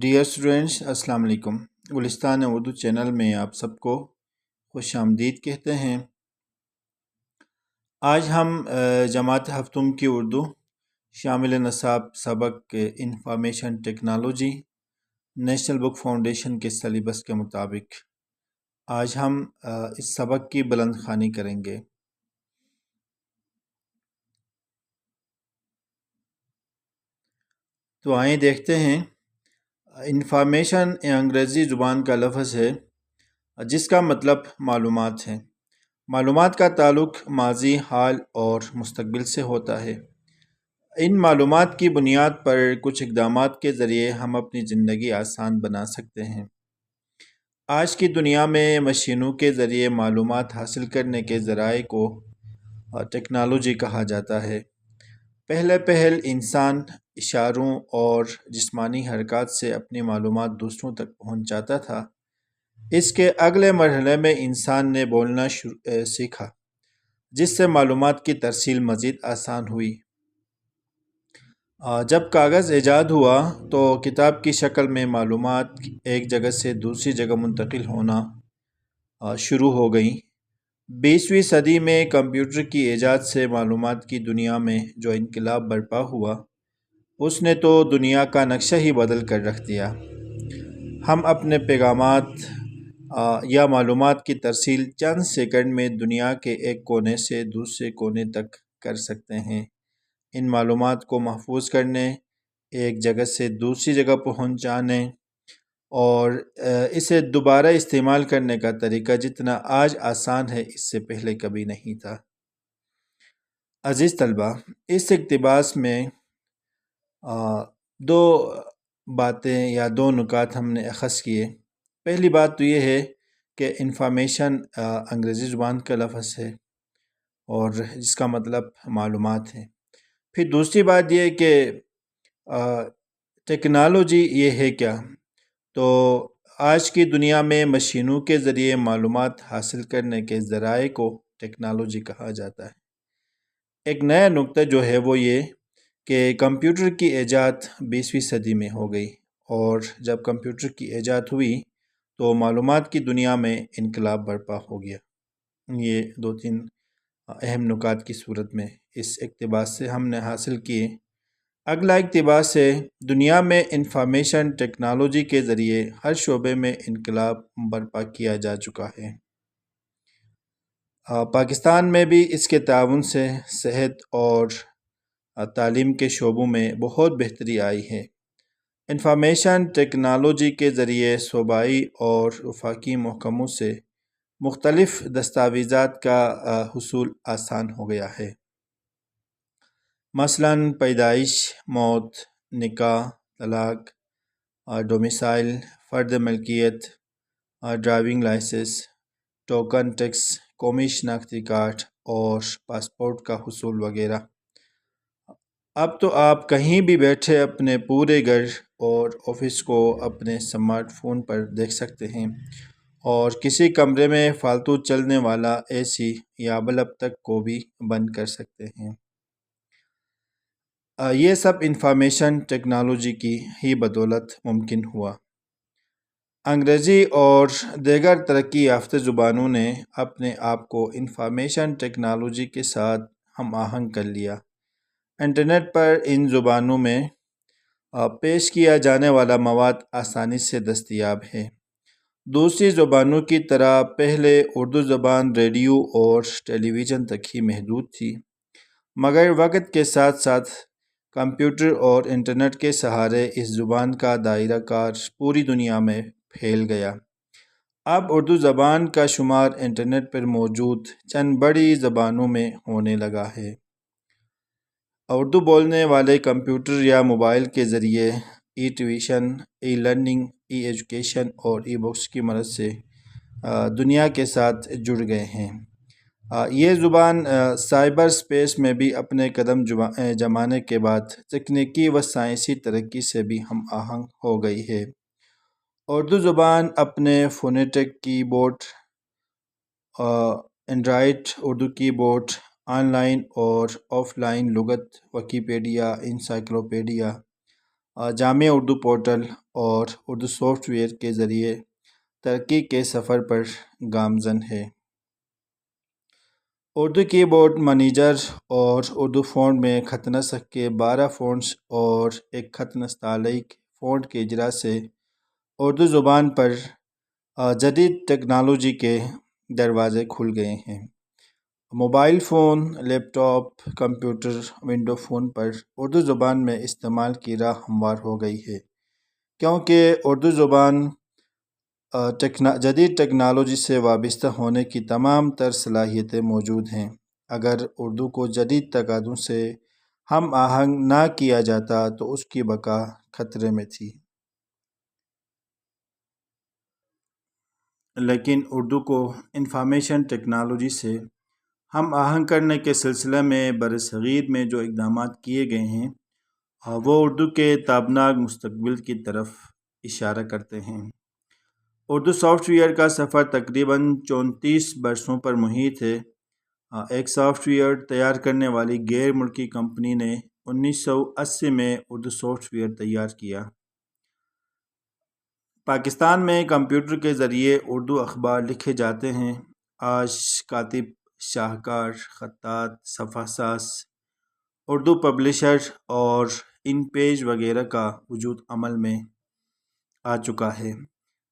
Dear students السلام علیکم۔ گلستان Urdu channel میں آپ سب کو خوش آمدید کہتے ہیں۔ آج ہم جماعت ہفتم کی اردو شامل نصاب سبق انفارمیشن ٹیکنالوجی نیشنل بک فاؤنڈیشن کے سلیبس کے مطابق آج ہم اس سبق کی بلند خوانی کریں گے۔ تو آئیں دیکھتے ہیں۔ انفارمیشن انگریزی زبان کا لفظ ہے جس کا مطلب معلومات ہے۔ معلومات کا تعلق ماضی، حال اور مستقبل سے ہوتا ہے۔ ان معلومات کی بنیاد پر کچھ اقدامات کے ذریعے ہم اپنی زندگی آسان بنا سکتے ہیں۔ آج کی دنیا میں مشینوں کے ذریعے معلومات حاصل کرنے کے ذرائع کو ٹیکنالوجی کہا جاتا ہے۔ پہل انسان اشاروں اور جسمانی حرکات سے اپنی معلومات دوسروں تک پہنچاتا تھا۔ اس کے اگلے مرحلے میں انسان نے بولنا سیکھا، جس سے معلومات کی ترسیل مزید آسان ہوئی۔ جب کاغذ ایجاد ہوا تو کتاب کی شکل میں معلومات ایک جگہ سے دوسری جگہ منتقل ہونا شروع ہو گئیں۔ 20ویں صدی میں کمپیوٹر کی ایجاد سے معلومات کی دنیا میں جو انقلاب برپا ہوا، اس نے تو دنیا کا نقشہ ہی بدل کر رکھ دیا۔ ہم اپنے پیغامات یا معلومات کی ترسیل چند سیکنڈ میں دنیا کے ایک کونے سے دوسرے کونے تک کر سکتے ہیں۔ ان معلومات کو محفوظ کرنے، ایک جگہ سے دوسری جگہ پہنچانے اور اسے دوبارہ استعمال کرنے کا طریقہ جتنا آج آسان ہے، اس سے پہلے کبھی نہیں تھا۔ عزیز طلبہ، اس اقتباس میں دو باتیں یا دو نکات ہم نے اخذ کیے۔ پہلی بات تو یہ ہے کہ انفارمیشن انگریزی زبان کا لفظ ہے اور جس کا مطلب معلومات ہے۔ پھر دوسری بات یہ کہ ٹیکنالوجی یہ ہے کیا؟ تو آج کی دنیا میں مشینوں کے ذریعے معلومات حاصل کرنے کے ذرائع کو ٹیکنالوجی کہا جاتا ہے۔ ایک نیا نقطہ جو ہے وہ یہ کہ کمپیوٹر کی ایجاد 20ویں صدی میں ہو گئی، اور جب کمپیوٹر کی ایجاد ہوئی تو معلومات کی دنیا میں انقلاب برپا ہو گیا۔ یہ دو تین اہم نکات کی صورت میں اس اقتباس سے ہم نے حاصل کیے۔ اگلا اقتباس ہے، دنیا میں انفارمیشن ٹیکنالوجی کے ذریعے ہر شعبے میں انقلاب برپا کیا جا چکا ہے۔ پاکستان میں بھی اس کے تعاون سے صحت اور تعلیم کے شعبوں میں بہت بہتری آئی ہے۔ انفارمیشن ٹیکنالوجی کے ذریعے صوبائی اور وفاقی محکموں سے مختلف دستاویزات کا حصول آسان ہو گیا ہے۔ مثلاً پیدائش، موت، نکاح، طلاق، ڈومیسائل، فرد ملکیت، ڈرائیونگ لائسنس، ٹوکن ٹیکس، قومی شناختی کارڈ اور پاسپورٹ کا حصول وغیرہ۔ اب تو آپ کہیں بھی بیٹھے اپنے پورے گھر اور آفس کو اپنے اسمارٹ فون پر دیکھ سکتے ہیں، اور کسی کمرے میں فالتو چلنے والا اے سی یا بلب تک کو بھی بند کر سکتے ہیں۔ یہ سب انفارمیشن ٹیکنالوجی کی ہی بدولت ممکن ہوا۔ انگریزی اور دیگر ترقی یافتہ زبانوں نے اپنے آپ کو انفارمیشن ٹیکنالوجی کے ساتھ ہم آہنگ کر لیا۔ انٹرنیٹ پر ان زبانوں میں پیش کیا جانے والا مواد آسانی سے دستیاب ہے۔ دوسری زبانوں کی طرح پہلے اردو زبان ریڈیو اور ٹیلی ویژن تک ہی محدود تھی، مگر وقت کے ساتھ ساتھ کمپیوٹر اور انٹرنیٹ کے سہارے اس زبان کا دائرہ کار پوری دنیا میں پھیل گیا۔ اب اردو زبان کا شمار انٹرنیٹ پر موجود چند بڑی زبانوں میں ہونے لگا ہے۔ اردو بولنے والے کمپیوٹر یا موبائل کے ذریعے ای ٹیوشن، ای لرننگ، ای ایجوکیشن اور ای بکس کی مدد سے دنیا کے ساتھ جڑ گئے ہیں۔ یہ زبان سائبر سپیس میں بھی اپنے قدم جمانے کے بعد تکنیکی و سائنسی ترقی سے بھی ہم آہنگ ہو گئی ہے۔ اردو زبان اپنے فونیٹک کی بورڈ، اینڈرائڈ اردو کی بورڈ، آن لائن اور آف لائن لغت، ویکیپیڈیا، انسائکلوپیڈیا، جامع اردو پورٹل اور اردو سافٹ ویئر کے ذریعے ترقی کے سفر پر گامزن ہے۔ اردو کی بورڈ منیجر اور اردو فونٹ میں خط نسخ کے 12 فونٹس اور ایک خط نستعلیق فونٹ کے اجرا سے اردو زبان پر جدید ٹیکنالوجی کے دروازے کھل گئے ہیں۔ موبائل فون، لیپ ٹاپ، کمپیوٹر، ونڈو فون پر اردو زبان میں استعمال کی راہ ہموار ہو گئی ہے، کیونکہ اردو زبان جدید ٹیکنالوجی سے وابستہ ہونے کی تمام تر صلاحیتیں موجود ہیں۔ اگر اردو کو جدید تقاضوں سے ہم آہنگ نہ کیا جاتا تو اس کی بقا خطرے میں تھی۔ لیکن اردو کو انفارمیشن ٹیکنالوجی سے ہم آہنگ کرنے کے سلسلے میں برصغیر میں جو اقدامات کیے گئے ہیں وہ اردو کے تابناک مستقبل کی طرف اشارہ کرتے ہیں۔ اردو سافٹ ویئر کا سفر تقریباً 34 برسوں پر محیط ہے۔ ایک سافٹ ویئر تیار کرنے والی غیر ملکی کمپنی نے 1980 میں اردو سافٹ ویئر تیار کیا۔ پاکستان میں کمپیوٹر کے ذریعے اردو اخبار لکھے جاتے ہیں۔ آج کاتب، شاہکار، خطاط، صفحہ ساز، اردو پبلشر اور ان پیج وغیرہ کا وجود عمل میں آ چکا ہے۔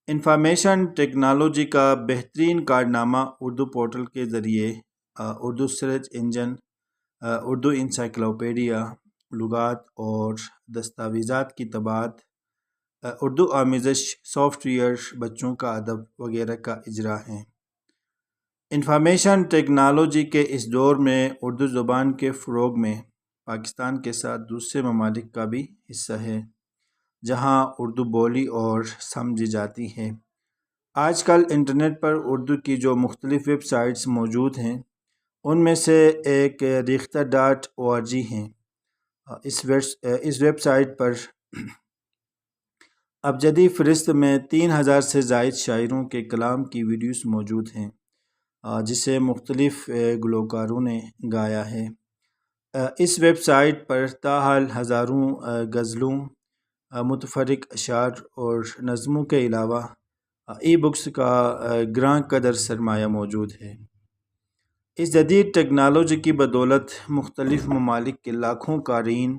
انفارمیشن ٹیکنالوجی کا بہترین کارنامہ اردو پورٹل کے ذریعے Urdu search engine, Urdu encyclopedia, لغات اور دستاویزات کی طباعت، اردو آموزش سافٹ ویئر، بچوں کا ادب وغیرہ کا اجرا ہے۔ انفارمیشن ٹیکنالوجی کے اس دور میں اردو زبان کے فروغ میں پاکستان کے ساتھ دوسرے ممالک کا بھی حصہ ہے جہاں اردو بولی اور سمجھی جاتی ہے۔ آج کل انٹرنیٹ پر اردو کی جو مختلف ویب سائٹس موجود ہیں ان میں سے ایک ریختہ.org ہیں۔ اس ویب سائٹ پر ابجدی فہرست میں 3000 سے زائد شاعروں کے کلام کی ویڈیوز موجود ہیں جسے مختلف گلوکاروں نے گایا ہے۔ اس ویب سائٹ پر تاحال ہزاروں غزلوں، متفرق اشعار اور نظموں کے علاوہ ای بکس کا گراں قدر سرمایہ موجود ہے۔ اس جدید ٹیکنالوجی کی بدولت مختلف ممالک کے لاکھوں قارئین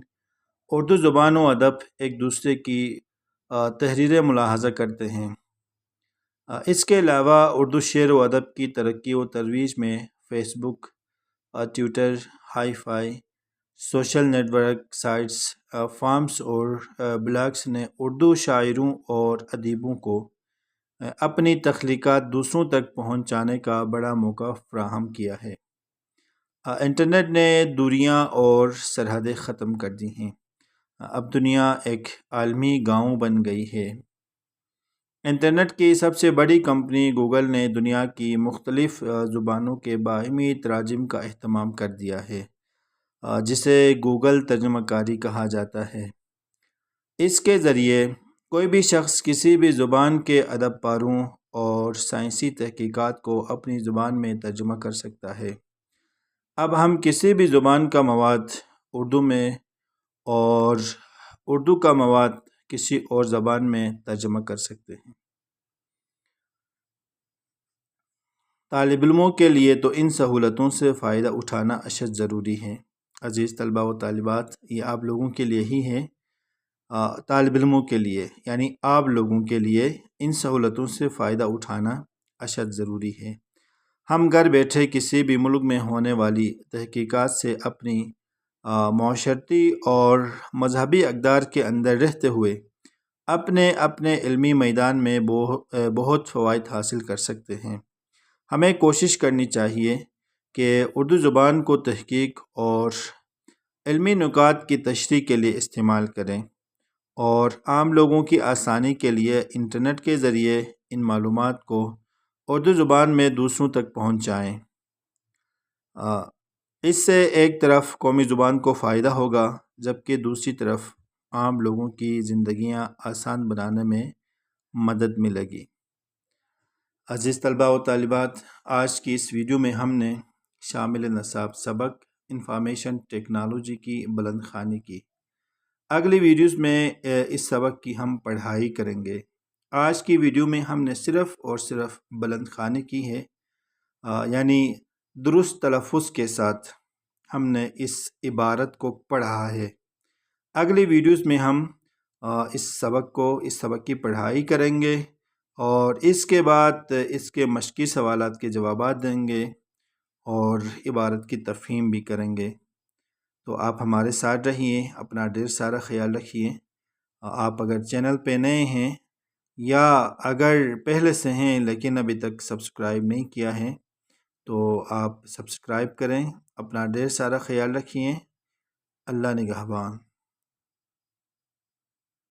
اردو زبان و ادب ایک دوسرے کی تحریریں ملاحظہ کرتے ہیں۔ اس کے علاوہ اردو شعر و ادب کی ترقی و ترویج میں Facebook, Twitter, hi five, social network sites, forums اور بلاگز نے اردو شاعروں اور ادیبوں کو اپنی تخلیقات دوسروں تک پہنچانے کا بڑا موقع فراہم کیا ہے۔ انٹرنیٹ نے دوریاں اور سرحدیں ختم کر دی ہیں۔ اب دنیا ایک عالمی گاؤں بن گئی ہے۔ انٹرنیٹ کی سب سے بڑی کمپنی گوگل نے دنیا کی مختلف زبانوں کے باہمی تراجم کا اہتمام کر دیا ہے جسے گوگل ترجمہ کاری کہا جاتا ہے۔ اس کے ذریعے کوئی بھی شخص کسی بھی زبان کے ادب پاروں اور سائنسی تحقیقات کو اپنی زبان میں ترجمہ کر سکتا ہے۔ اب ہم کسی بھی زبان کا مواد اردو میں اور اردو کا مواد کسی اور زبان میں ترجمہ کر سکتے ہیں۔ طالب علموں کے لیے تو ان سہولتوں سے فائدہ اٹھانا اشد ضروری ہے۔ عزیز طلباء و طالبات، یہ آپ لوگوں کے لیے ہی ہے، طالب علموں کے لیے، یعنی آپ لوگوں کے لیے ان سہولتوں سے فائدہ اٹھانا اشد ضروری ہے۔ ہم گھر بیٹھے کسی بھی ملک میں ہونے والی تحقیقات سے اپنی معاشرتی اور مذہبی اقدار کے اندر رہتے ہوئے اپنے علمی میدان میں بہت فوائد حاصل کر سکتے ہیں۔ ہمیں کوشش کرنی چاہیے کہ اردو زبان کو تحقیق اور علمی نکات کی تشریح کے لیے استعمال کریں اور عام لوگوں کی آسانی کے لیے انٹرنیٹ کے ذریعے ان معلومات کو اردو زبان میں دوسروں تک پہنچائیں۔ اس سے ایک طرف قومی زبان کو فائدہ ہوگا جبکہ دوسری طرف عام لوگوں کی زندگیاں آسان بنانے میں مدد ملے گی۔ عزیز طلباء و طالبات، آج کی اس ویڈیو میں ہم نے شامل نصاب سبق انفارمیشن ٹیکنالوجی کی بلند خوانی کی۔ اگلی ویڈیوز میں اس سبق کی ہم پڑھائی کریں گے۔ آج کی ویڈیو میں ہم نے صرف اور صرف بلند خوانی کی ہے، یعنی درست تلفظ کے ساتھ ہم نے اس عبارت کو پڑھا ہے۔ اگلی ویڈیوز میں ہم اس سبق کی پڑھائی کریں گے اور اس کے بعد اس کے مشقی سوالات کے جوابات دیں گے اور عبارت کی تفہیم بھی کریں گے۔ تو آپ ہمارے ساتھ رہیے، اپنا ڈھیر سارا خیال رکھیے۔ آپ اگر چینل پہ نئے ہیں یا اگر پہلے سے ہیں لیکن ابھی تک سبسکرائب نہیں کیا ہے تو آپ سبسکرائب کریں۔ اپنا ڈھیر سارا خیال رکھیے۔ اللہ نگہبان۔